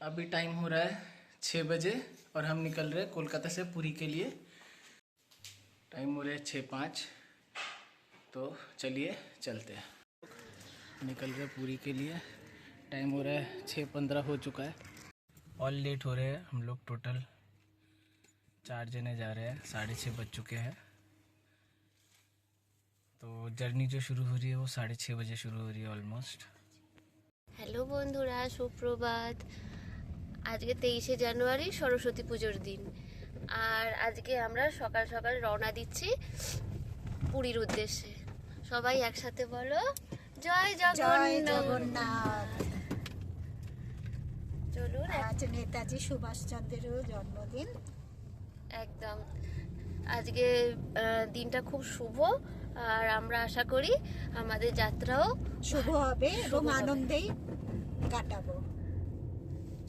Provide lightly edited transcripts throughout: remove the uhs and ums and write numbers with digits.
अभी टाइम हो रहा है 6 बजे और हम निकल रहे हैं कोलकाता से पुरी के लिए। टाइम हो रहा है 6:05, तो चलिए चलते हैं। निकल रहे पुरी के लिए। टाइम हो रहा है 6:15 हो चुका है। ऑल लेट हो रहे हैं हम लोग। टोटल 4 जने जा रहे हैं। 6:30 बज चुके हैं। तो जर्नी जो शुरू हो रही है वो 6:30 बजे शुरू हो रही है ऑलमोस्ट। হ্যালো বন্ধুরা, সুপ্রভাত। আজকে 23শে জানুয়ারি, সরস্বতী পুজোর দিন। আর আজকে আমরা সকাল সকাল রওনা দিচ্ছি পুরীর উদ্দেশ্যে। সবাই একসাথে বলো, জয় জগন্নাথ। চলুন, আজ নেতাজি সুভাষচন্দ্রেরও জন্মদিন। একদম আজকে দিনটা খুব শুভ। আর আমরা আশা করি আমাদের যাত্রাও শুভ হবে এবং আনন্দেই কাটাবো।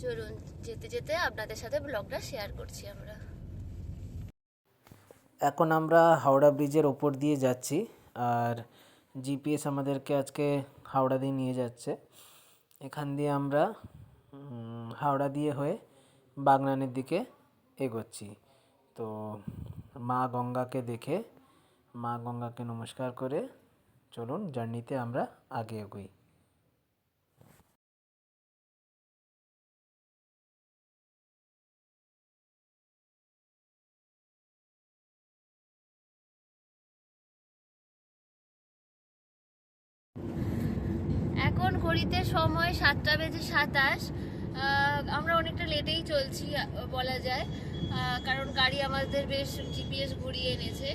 চলুন, যেতে যেতে আপনাদের সাথে ব্লগটা শেয়ার করছি আমরা। এখন আমরা হাওড়া ব্রিজের ওপর দিয়ে যাচ্ছি। আর জিপিএস আমাদেরকে আজকে হাওড়া দিয়ে নিয়ে যাচ্ছে। এখান দিয়ে আমরা হাওড়া দিয়ে হয়ে বাগনানের দিকে এগোচ্ছি। তো মা গঙ্গাকে দেখে, মা গঙ্গাকে নমস্কার করে চলুন জার্নিতে আমরা আগে এগোই। এখন ঘড়িতে সময় 7:27। আমরা অনেকটা লেটেই চলছি বলা যায়, কারণ গাড়ি আমাদের বেশ জিপিএস ঘুরিয়ে এনেছে।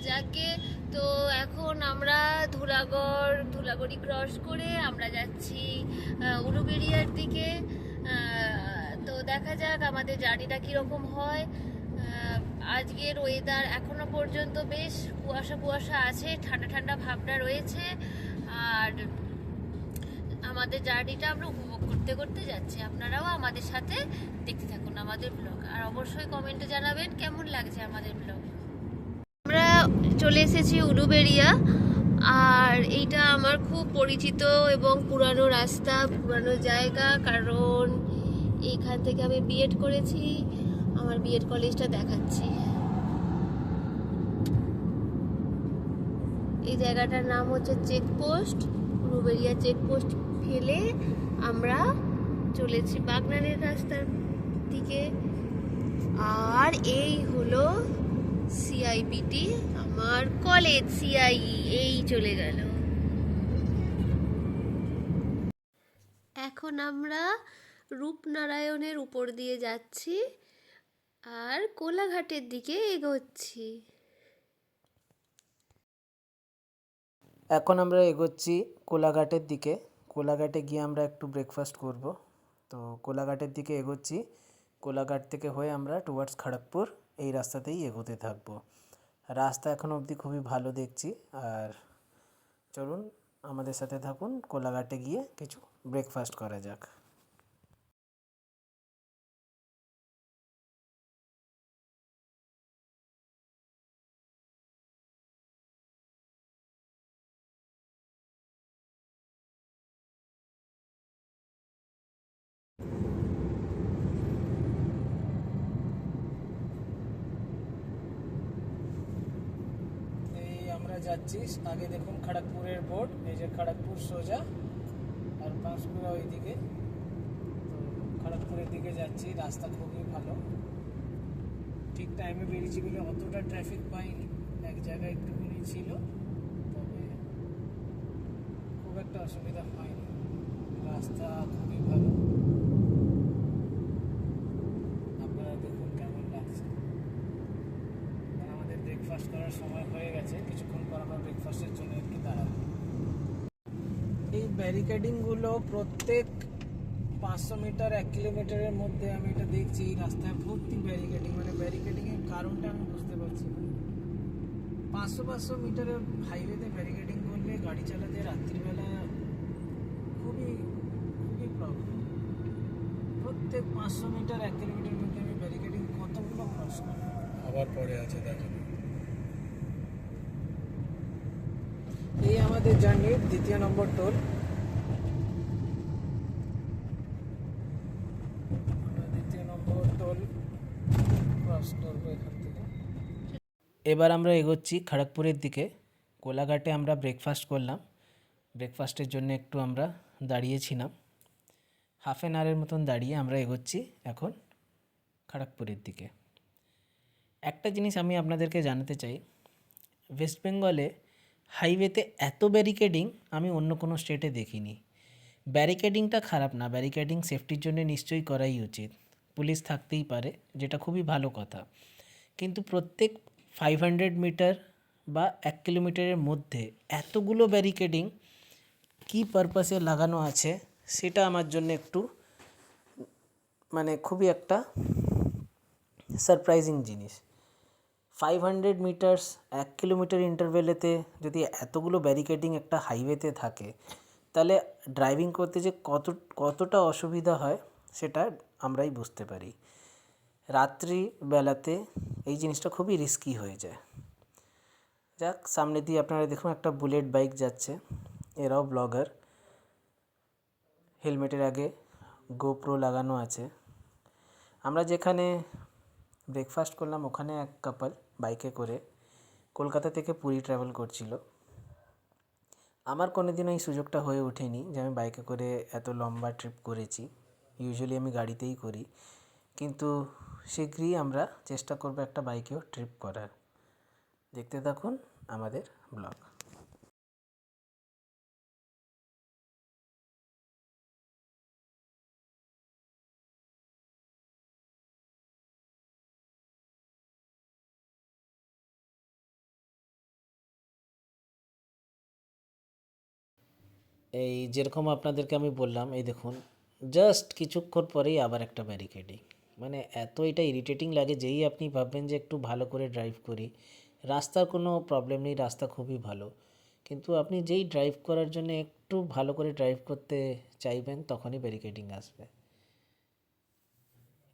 যাকে তো এখন আমরা ধুলাগড়ি ক্রস করে আমরা যাচ্ছি উলুবেড়িয়ার দিকে। তো দেখা যাক আমাদের জার্নিটা কীরকম হয়। আজকের ওয়েদার এখনো পর্যন্ত বেশ কুয়াশা আছে, ঠান্ডা ঠান্ডা ভাবটা রয়েছে। আর আমাদের জার্নিটা আমরা উপভোগ করতে করতে যাচ্ছি। আপনারাও আমাদের সাথে দেখতে থাকুন আমাদের ব্লগ। আর অবশ্যই কমেন্টে জানাবেন কেমন লাগছে আমাদের ব্লগ। আমরা চলে এসেছি উলুবেড়িয়া। আর এইটা আমার খুব পরিচিত এবং পুরানো রাস্তা, পুরানো জায়গা, কারণ এইখান থেকে আমি বিএড করেছি। আমার বিএড কলেজটা দেখাচ্ছি। এই জায়গাটার নাম হচ্ছে চেকপোস্ট, উলুবেড়িয়া চেকপোস্ট ফেলে আমরা চলেছি বাগনানের রাস্তার দিকে। আর এই হলো সিআইবিটি, আমার কলেজ সিআই। এই চলে গেল। এখন আমরা রূপনারায়ণের উপর দিয়ে যাচ্ছি আর কোলাঘাটের দিকে এগোচ্ছি। এখন আমরা এগোচ্ছি কোলাঘাটের দিকে। কোলাঘাটে গিয়ে আমরা একটু ব্রেকফাস্ট করব। তো কোলাঘাটের দিকে এগোচ্ছি। কোলাঘাট থেকে হয়ে আমরা টুয়ার্ডস খড়গপুর এই রাস্তাতেই এগোতে থাকবো। রাস্তা এখন অবধি খুবই ভালো দেখছি। আর চলুন আমাদের সাথে থাকুন, কোলাঘাটে গিয়ে কিছু ব্রেকফাস্ট করা যাক। আমরা যাচ্ছি, আগে দেখুন খড়গপুরের বোর্ড, এই যে খড়গপুর সোজা আর পাঁশকুড়া ওই দিকে। তো খড়গপুরের দিকে যাচ্ছি। রাস্তা খুবই ভালো, ঠিক টাইমে বেরিয়েছি বলে অতটা ট্রাফিক পাইনি। এক জায়গায় একটুখানি ছিল, তবে খুব একটা অসুবিধা হয়নি। রাস্তা খুবই ভালো। আপনারা দেখুন কেমন লাগছে। আমাদের ব্রেকফাস্ট করার সময় হয়ে গেছে, কিছুক্ষণ পর আমরা ব্রেকফাস্টের জন্য একটু দাঁড়াবো। এই ব্যারিকেডিংগুলো প্রত্যেক 500 মিটার 1 কিলোমিটারের মধ্যে আমি এটা দেখছি। এই রাস্তায় ভর্তি ব্যারিকেডিং, মানে ব্যারিকেডিংয়ের কারণটা আমি বুঝতে পারছি না। 500 মিটারের হাইওয়েতে ব্যারিকেডিং করলে গাড়ি চালাতে রাত্রিবেলা খুবই প্রবলেম। প্রত্যেক 500 মিটার 1 কিলোমিটার মধ্যে আমি ব্যারিকেডিং কতগুলো ক্রস করি। আবার পরে আছে দেখেন। এই আমাদের জার্নির 2য় নম্বর টোল। আমরা 2 নম্বর টোল ক্রস করবো এখান থেকে। এবার আমরা এগোচ্ছি খড়গপুরের দিকে। কোলাঘাটে আমরা ব্রেকফাস্ট করলাম। ব্রেকফাস্টের জন্য একটু আমরা দাঁড়িয়েছিলাম, হাফ অ্যান আওয়ারের মতন দাঁড়িয়ে আমরা এগোচ্ছি এখন খড়গপুরের দিকে। একটা জিনিস আমি আপনাদেরকে জানাতে চাই, ওয়েস্ট বেঙ্গলে হাইওয়েতে এত ব্যারিকেডিং আমি অন্য কোনো স্টেটে দেখিনি। ব্যারিকেডিংটা খারাপ না, ব্যারিকেডিং সেফটির জন্য নিশ্চয়ই করাই উচিত, পুলিশ থাকতেই পারে, যেটা খুবই ভালো কথা। কিন্তু প্রত্যেক 500 মিটার বা 1 কিলোমিটারের মধ্যে এতগুলো ব্যারিকেডিং কী পারপাসে লাগানো আছে সেটা আমার জন্য একটু মানে খুবই একটা সারপ্রাইজিং জিনিস। 500 মিটার্স 1 কিলোমিটার ইন্টারভ্যালেতে যদি এতগুলো ব্যারিকেডিং একটা হাইওয়েতে থাকে, তাহলে ড্রাইভিং করতে যে কতটা অসুবিধা হয় সেটা আমরাই বুঝতে পারি। রাত্রিবেলাতে এই জিনিসটা খুবই রিস্কি হয়ে যায়। যাক, সামনে দিয়ে আপনারা দেখুন একটা বুলেট বাইক যাচ্ছে, এরাও ব্লগার, হেলমেটের আগে গোপ্রো লাগানো আছে। আমরা যেখানে ব্রেকফাস্ট করলাম ওখানে এক কাপল বাইকে করে কলকাতা থেকে পুরী ট্রাভেল করছিল। আমার কোনোদিনও এই সুযোগটা হয়ে ওঠেনি যে আমি বাইকে করে এত লম্বা ট্রিপ করেছি, ইউজুয়ালি আমি গাড়িতেই করি। কিন্তু শীঘ্রই আমরা চেষ্টা করব একটা বাইকেও ট্রিপ করার। দেখতে থাকুন আমাদের ব্লগ। এই যেরকম আপনাদেরকে আমি বললাম, এই দেখুন জাস্ট কিছুক্ষণ পরেই আবার একটা ব্যারিকেডিং। মানে এত এটা ইরিটেটিং লাগে, যেই আপনি ভাববেন যে একটু ভালো করে ড্রাইভ করি, রাস্তার কোনো প্রবলেম নেই, রাস্তা খুবই ভালো, কিন্তু আপনি যেই ড্রাইভ করার জন্য একটু ভালো করে ড্রাইভ করতে চাইবেন তখনই ব্যারিকেডিং আসবে।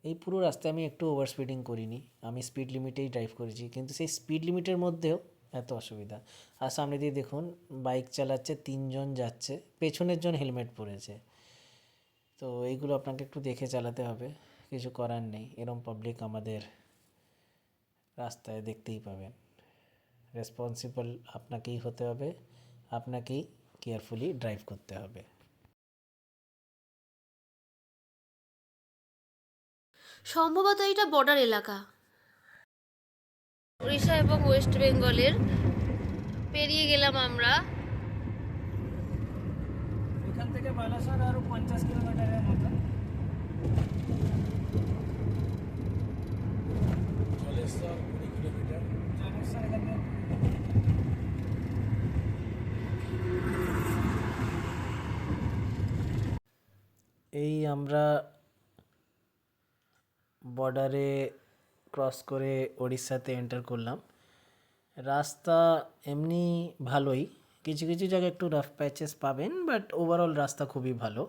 এই পুরো রাস্তায় আমি একটু ওভার স্পিডিং করিনি, আমি স্পিড লিমিটেই ড্রাইভ করেছি, কিন্তু সেই স্পিড লিমিটের মধ্যেও এত অসুবিধা। আর সামনে দিয়ে দেখুন বাইক চালাচ্ছে, 3 জন যাচ্ছে, পেছনের জন হেলমেট পরেছে। তো এইগুলো আপনাকে একটু দেখে চালাতে হবে, কিছু করার নেই, এরম পাবলিক আমাদের রাস্তায় দেখতেই পাবেন। রেসপন্সিবল আপনাকেই হতে হবে, আপনাকেই কেয়ারফুলি ড্রাইভ করতে হবে। সম্ভবত এটা বর্ডার এলাকা, উড়িষ্যা এবং ওয়েস্ট বেঙ্গলের পেরিয়ে গেলাম আমরা। এখান থেকে বালাসোর আরো 50 কিলোমিটারের মতো। জলেশ্বর 20 কিলোমিটার। জলেশ্বর এখান থেকে এই আমরা বর্ডারে ক্রস করে ওড়িশাতে এন্টার করলাম। রাস্তা এমনি ভালোই, কিছু কিছু জায়গায় একটু রাফ প্যাচেস পাবেন, বাট ওভারঅল রাস্তা খুবই ভালো।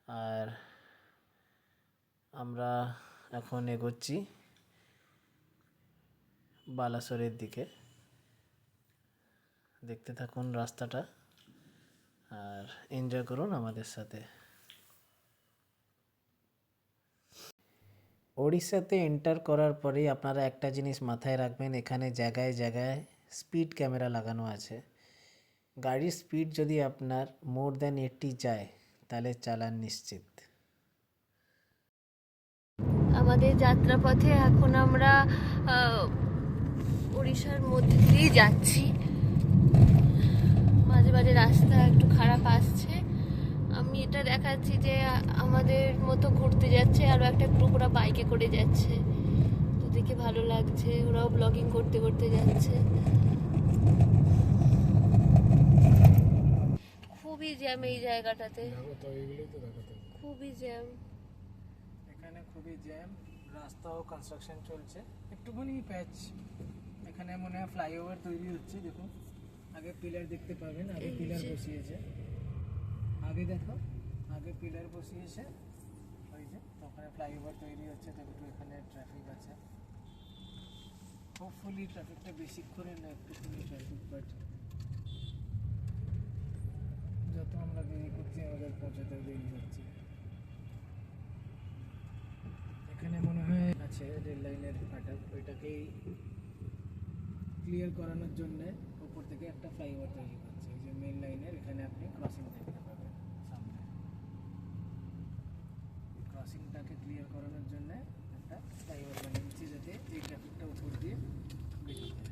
আর আমরা এখন এগোচ্ছি বালাসোরের দিকে। দেখতে থাকুন রাস্তাটা আর এনজয় করুন আমাদের সাথে। ওড়িশাতে এন্টার করার পরেই আপনারা একটা জিনিস মাথায় রাখবেন, এখানে জায়গায় জায়গায় স্পিড ক্যামেরা লাগানো আছে। গাড়ির স্পিড যদি আপনার মোর দ্যান 80 যায় তাহলে চালান নিশ্চিত। আমাদের যাত্রাপথে এখন আমরা উড়িষ্যার মধ্যে দিয়ে যাচ্ছি। মাঝে মাঝে রাস্তা একটু খারাপ আসছে। আমি এটা দেখাচ্ছি যে আমাদের মতো ঘুরতে যাচ্ছে, আরও একটা গ্রুপ ওরা বাইকে করে যাচ্ছে, তো দেখে ভালো লাগছে, ওরাও ব্লগিং করতে করতে যাচ্ছে। খুবই জ্যাম এই জায়গাটাতে, তো এইগুলোই তো দেখাতে হবে। খুবই জ্যাম। এখানে খুবই জ্যাম, রাস্তাও কনস্ট্রাকশন চলছে, একটুখানি প্যাচ। এখানে মনে হয় ফ্লাইওভার তৈরি হচ্ছে, দেখুন আগে পিলার দেখতে পাবেন, আগে পিলার বসিয়েছে, আগে দেখো আগে পিলার বসিয়েছে, ওই যে তো ওখানে ফ্লাইওভার তৈরি হচ্ছে, তো একটু এখানে ট্রাফিক আছে। হোপফুলি ট্রাফিকটা বেশিক্ষণের না, একটুখানি ট্রাফিক, বাট যত আমরা দেরি করছি আমাদের পৌঁছাতে দেরি হচ্ছে। আছে রেল লাইনের ফাটক, ওইটাকেই ক্লিয়ার করানোর জন্যে উপর থেকে একটা ফ্লাইওভার তৈরি করছে। এই যে মেন লাইনের এখানে আপনি ক্রসিং দেখতে পাবেন সামনে, ক্রসিংটাকে ক্লিয়ার করানোর জন্যে একটা ফ্লাইওভার বানিয়ে দিচ্ছে, যাতে এই ট্রাফিকটা উপর দিয়ে বেরিয়ে যায়।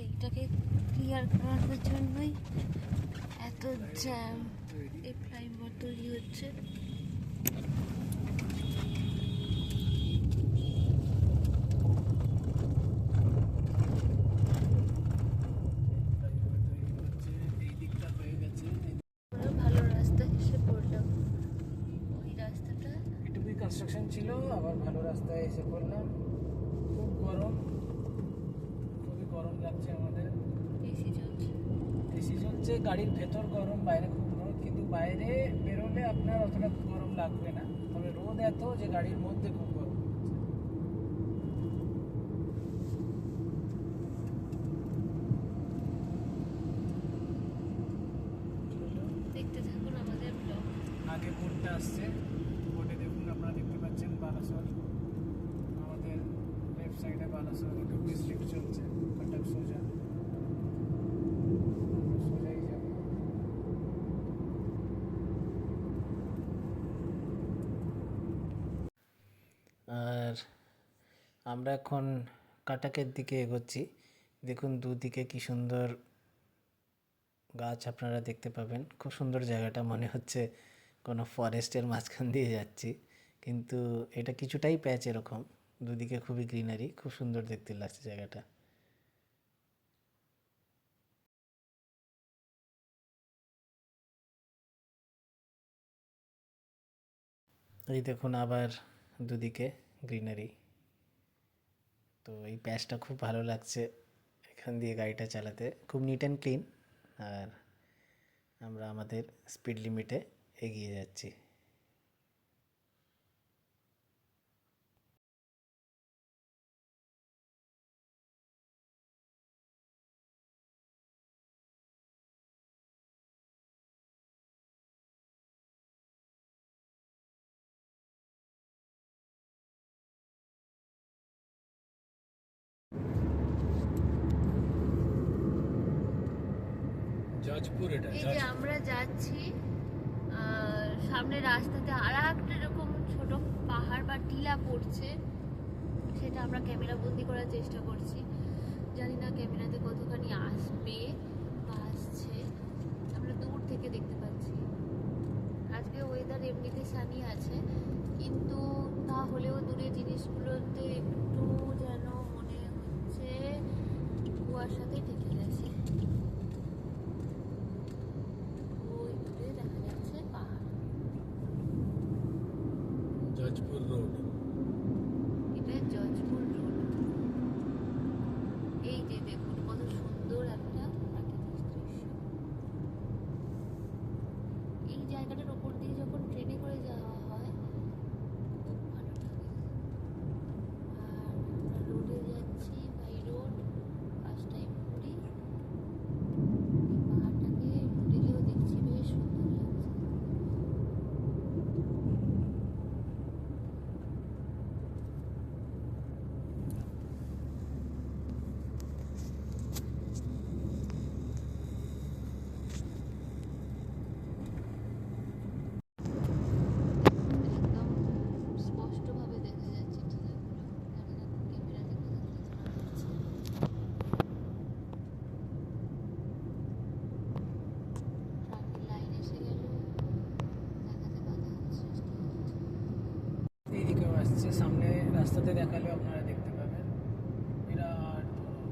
এইটাকে ক্লিয়ার করানোর জন্যই এত জ্যাম, এই ফ্লাইওভার তৈরি হচ্ছে। ফ্লাইওভার তৈরি করছে, এই দিকটা হয়ে গেছে। আমরা ভালো রাস্তা এসে পড়লাম, ওই রাস্তাটা এটুকুই কনস্ট্রাকশন ছিল, আবার ভালো রাস্তায় এসে পড়লাম। খুব গরম, খুবই গরম লাগছে আমাদের। এসি চলছে। এসি চলছে, গাড়ির ভেতর গরম, বাইরে খুব রোদ, কিন্তু বাইরে বেরোলে আপনার অতটা গরম লাগবে না, তবে রোদ এত যে গাড়ির মধ্যে খুব গরম হচ্ছে। দেখতে থাকুন আমাদের ব্লগ। আগে বোর্ডটা আসছে, বোর্ডে দেখুন আপনারা দেখতে পাচ্ছেন বালাসর, আমাদের লেফট সাইডে বালাসর ডিস্ট্রিক্ট চলছে, কটক সোজা সোজাই যাবে। আর আমরা এখন কাটাকের দিকে এগোচ্ছি। দেখুন দুদিকে কি সুন্দর গাছ আপনারা দেখতে পাবেন, খুব সুন্দর জায়গাটা, মনে হচ্ছে কোনো ফরেস্টের মাঝখান দিয়ে যাচ্ছি, কিন্তু এটা কিছুটাই প্যাচ এরকম, দুদিকে খুবই গ্রিনারি, খুব সুন্দর দেখতে লাগছে জায়গাটা। এই দেখুন আবার দুদিকে গ্রিনারি, তো এই প্যাচটা খুব ভালো লাগছে এখান দিয়ে গাড়িটা চালাতে, খুব নিট অ্যান্ড ক্লিন। আর আমরা আমাদের স্পিড লিমিটে এগিয়ে যাচ্ছি। যাজপুর, এটা এই যে আমরা যাচ্ছি, সামনে রাস্তাতে আর একটা এরকম ছোট পাহাড় বা টিলা পড়ছে, সেটা আমরা ক্যামেরা বন্দি করার চেষ্টা করছি। জানি না ক্যামেরাতে কতখানি আসবে বা আসছে, আমরা দূর থেকে দেখতে পাচ্ছি। আজকে ওয়েদার এমনিতে সানি আছে, কিন্তু তাহলেও দূরের জিনিসগুলোতে একটু যেন মনে হচ্ছে কুয়াশাতে ঢেকে গেছে। ওই দূরে দেখা যাচ্ছে পাহাড়, যাজপুর রোড। এটা যাজপুর রোড। এই যে দেখুন কত সুন্দর একটা প্রাকৃতিক দৃশ্য। এই জায়গাটার উপর দিয়ে যখন ট্রেনে করে যাওয়া হয় খুব ভালো লাগে। আর আমরা রোডে যাচ্ছি, বাই রোড, ফার্স্ট টাইম ঘুরি। এই পাহাড়টাকে রোডে গিয়েও দেখছি, বেশ সুন্দর লাগছে। একদম স্পষ্টভাবে দেখা যাচ্ছে টিলাগুলো। জানি না ক্যামেরাতে কতখানি জানা যাচ্ছে। ট্রাফিক লাইন এসে গেল, দেখাতে বাধা সৃষ্টি হচ্ছে। এইদিকেও আসছে, সামনে রাস্তাতে দেখালেও আপনারা দেখতে পাবেন বিরাট বড়।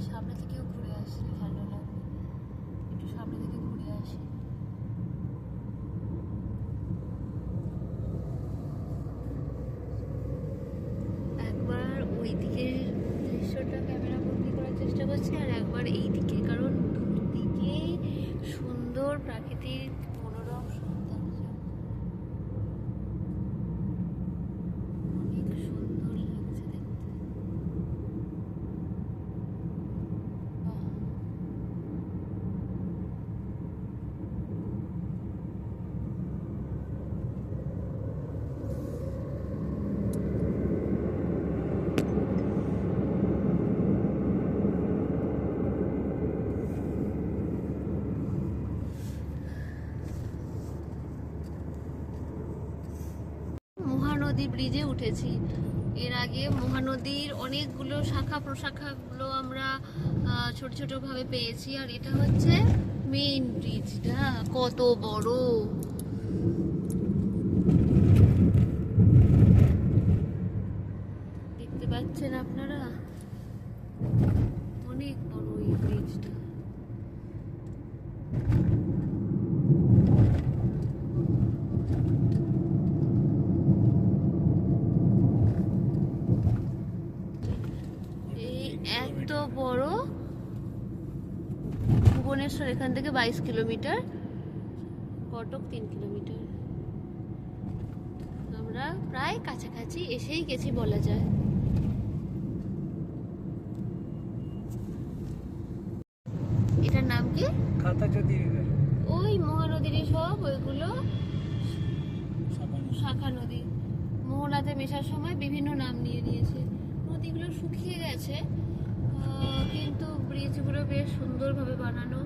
সামনে থেকেও ঘুরে আসলে ভালো লাগবে, একটু সামনে থেকে ঘুরে আসি। একবার ওই দিকের দৃশ্যটা ক্যামেরা বন্দি করার চেষ্টা করছি, আর একবার এই দিকে, কারণ দুদিকেই সুন্দর প্রাকৃতিক মনোরম সৌন্দর্য, অনেক সুন্দর লাগছে দেখতে। বাহ। মহানদী ব্রিজে উঠেছি। এর আগে মহানদীর অনেকগুলো শাখা প্রশাখাগুলো আমরা ছোট ছোট ভাবে পেয়েছি, আর এটা হচ্ছে মেইন ব্রিজটা। কত বড়! দেখতে পাচ্ছেন আপনারা, অনেক বড় এই ব্রিজটা। এত বড় ভুবনেশ্বর এখান থেকে 22 কিলোমিটার, কটক 3 কিলোমিটার। আমরা প্রায় কাছাকাছি এসেই গেছি বলা যায়। এটার নাম কি? খাতাজোদি রিভার। ওই মহানদীরই সব ওইগুলো শাখা নদী। মোহনাতে মেশার সময় বিভিন্ন নাম নিয়ে নিয়েছে। নদীগুলো শুকিয়ে গেছে, কিন্তু ব্রিজগুলো বেশ সুন্দরভাবে বানানো।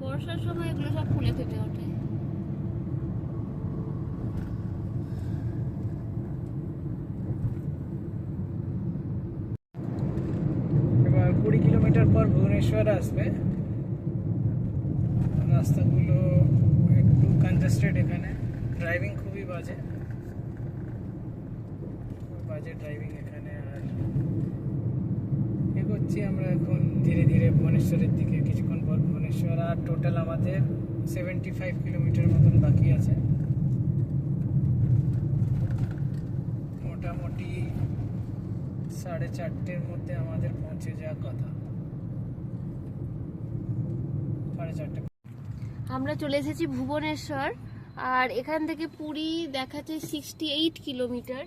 বর্ষার সময় এগুলো সব ফুলে ফেপে ওঠে। এবার 20 কিলোমিটার পর ভুবনেশ্বর আসবে। রাস্তাগুলো একটু কনজেস্টেড, এখানে ড্রাইভিং খুবই বাজে ড্রাইভিং এখানে। আর এগোচ্ছি আমরা এখন ধীরে ধীরে ভুবনেশ্বরের দিকে। কিছুক্ষণ পর ভুবনেশ্বর। আর টোটাল আমাদের 75 কিলোমিটার মতন বাকি আছে। মোটামুটি 4:30-র মধ্যে আমাদের পৌঁছে যাওয়ার কথা। 4:30। আমরা চলে এসেছি ভুবনেশ্বর, আর এখান থেকে পুরী দেখাচ্ছে 68 কিলোমিটার।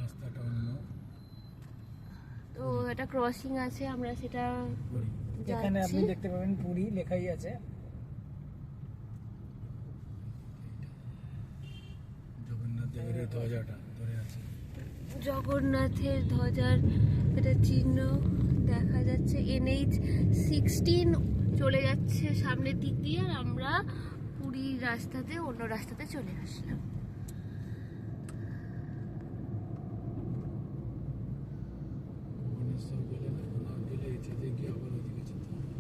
রাস্তাটা অন্য। তো একটা ক্রসিং আছে, আমরা সেটা এখানে আপনি যাচ্ছি। দেখতে পাবেন পুরী লেখাই আছে। জগন্নাথ দেবের ধ্বজাটা ধরে আছে। জগন্নাথের ধ্বজার একটা চিহ্ন দেখা যাচ্ছে। NH 16 চলে যাচ্ছে সামনের দিক দিয়ে, আর আমরা পুরীর রাস্তাতে অন্য রাস্তাতে চলে আসলাম। ভুবনেশ্বর গেলে না গেলে যেতে গিয়ে আবার ওদিকে যেতে হবে।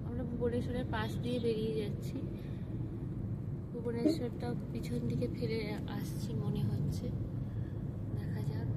আমরা ভুবনেশ্বরের পাশ দিয়ে বেরিয়ে যাচ্ছি। ভুবনেশ্বরটা পিছন দিকে ফেলে আসছি মনে হচ্ছে, দেখা যাক।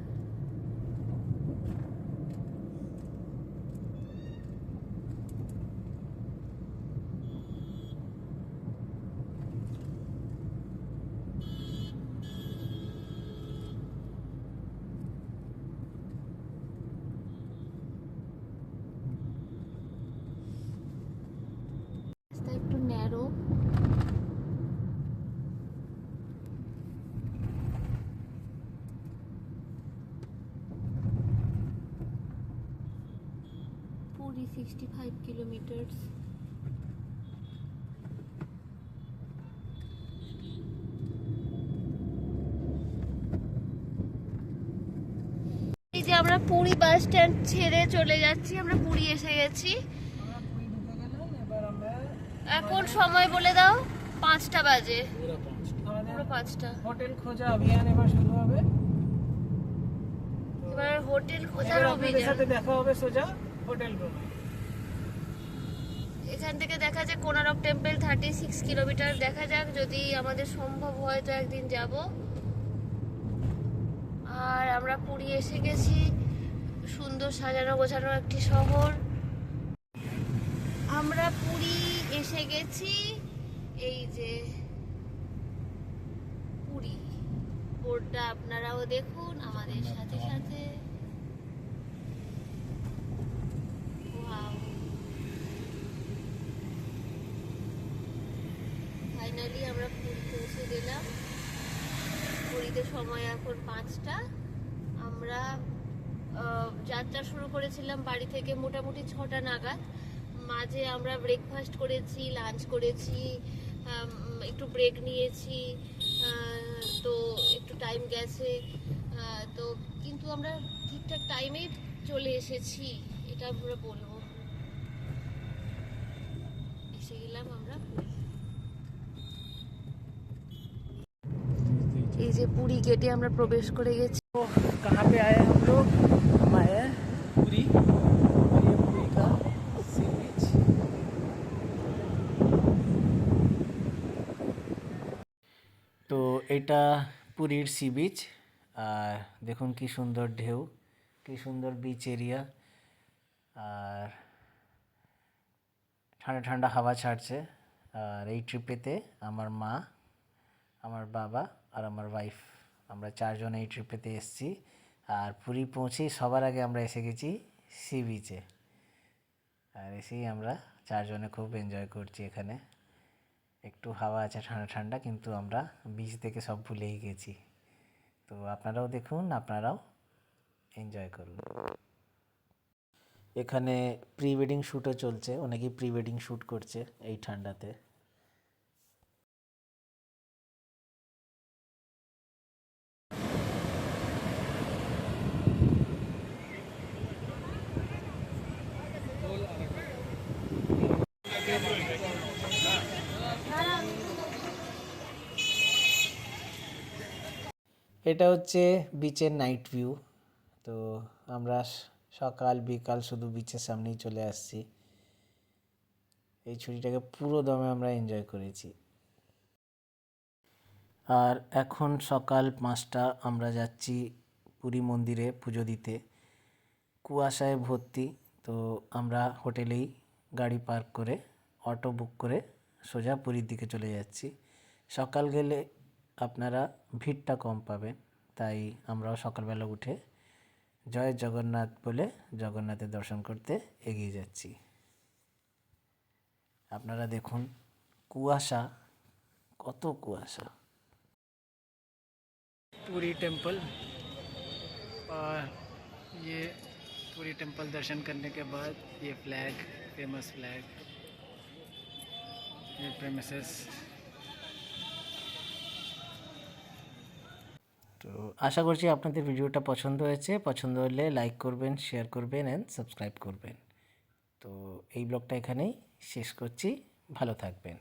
রাস্তা একটু ন্যারো। পুরী 65 কিলোমিটার। এই যে আমরা পুরী বাস স্ট্যান্ড ছেড়ে চলে যাচ্ছি, আমরা পুরী এসে গেছি। আমরা পুরী ঢুকে গেলাম। এবার আমরা এখন সময় বলে দাও, 5টা বাজে। পুরো 5টা। আমাদের পুরো 5টা। হোটেল খোঁজা অভিযান এবার শুরু হবে। এবার হোটেল খোঁজার এবার আপনাদের অভিযান। সাথে দেখা হবে সোজা হোটেল রুমে। এখান থেকে দেখা যায় কোনারক টেম্পল 36 কিলোমিটার। দেখা যাক, যদি আমাদের সম্ভব হয় তো একদিন যাব। আর আমরা পুরী এসে গেছি, সুন্দর সাজানো গোছানো একটি শহর। আমরা পুরী এসে গেছি, এই যে পুরী বোর্ডটা আপনারাও দেখুন আমাদের সাথে সাথে। ফাইনালি আমরা পুরী পৌঁছে গেলাম। পুরীতে সময় এখন 5টা। আমরা যাত্রা শুরু করেছিলাম বাড়ি থেকে মোটামুটি 6টা নাগাদ। মাঝে আমরা ব্রেকফাস্ট করেছি, লাঞ্চ করেছি, একটু ব্রেক নিয়েছি, তো একটু টাইম গেছে, তো কিন্তু আমরা ঠিকঠাক টাইমেই চলে এসেছি, এটা আমরা বলবো। এসে গেলাম আমরা পুরী। এই যে পুরী গেটে আমরা প্রবেশ করে গেছি। तो कहाँ पे आए हम लोग? हम आए हैं पुरी, और ये पुरी का सी बीच। তো এটা পুরীর সি বিচ, আর দেখুন কি সুন্দর ঢেউ, কি সুন্দর বিচ এরিয়া, আর ঠান্ডা ঠান্ডা হাওয়া ছাড়ছে। আর এই ট্রিপেতে আমার মা, আমার বাবা আর আমার ওয়াইফ, আমরা 4 জন এই ট্রিপেতে এসেছি। আর পুরী পৌঁছেই সবার আগে আমরা এসে গেছি সি বিচে, আর এসেই আমরা 4 জনে খুব এনজয় করছি এখানে। একটু হাওয়া আছে ঠান্ডা ঠান্ডা, কিন্তু আমরা বিচ থেকে সব ভুলেই গেছি। তো আপনারাও দেখুন, আপনারাও এনজয় করুন। এখানে প্রি ওয়েডিং শ্যুটও চলছে, অনেকেই প্রি ওয়েডিং শ্যুট করছে এই ঠান্ডাতে। এটা হচ্ছে বিচের নাইট ভিউ। তো আমরা সকাল বিকাল শুধু বিচের সামনেই চলে আসছি। এই ছুটিটাকে পুরো দমে আমরা এনজয় করেছি। আর এখন সকাল 5টা, আমরা যাচ্ছি পুরী মন্দিরে পুজো দিতে। কুয়াশায় ভর্তি, তো আমরা হোটেলেই গাড়ি পার্ক করে অটো বুক করে সোজা পুরীর দিকে চলে যাচ্ছি। সকাল গেলে আপনারা ভিড়টা কম পাবেন, তাই আমরাও সকালবেলা উঠে জয় জগন্নাথ বলে জগন্নাথের দর্শন করতে এগিয়ে যাচ্ছি। আপনারা দেখুন কুয়াশা, কত কুয়াশা। पूरी टेम्पल, और ये पूरी टेम्पल दर्शन करने के बाद ये फ्लैग, फेमस फ्लैग, ये प्रेमिसेस। তো আশা করছি আপনাদের ভিডিওটা পছন্দ হয়েছে। পছন্দ হলে লাইক করবেন, শেয়ার করবেন অ্যান্ড সাবস্ক্রাইব করবেন। তো এই ব্লগটা এখানেই শেষ করছি, ভালো থাকবেন।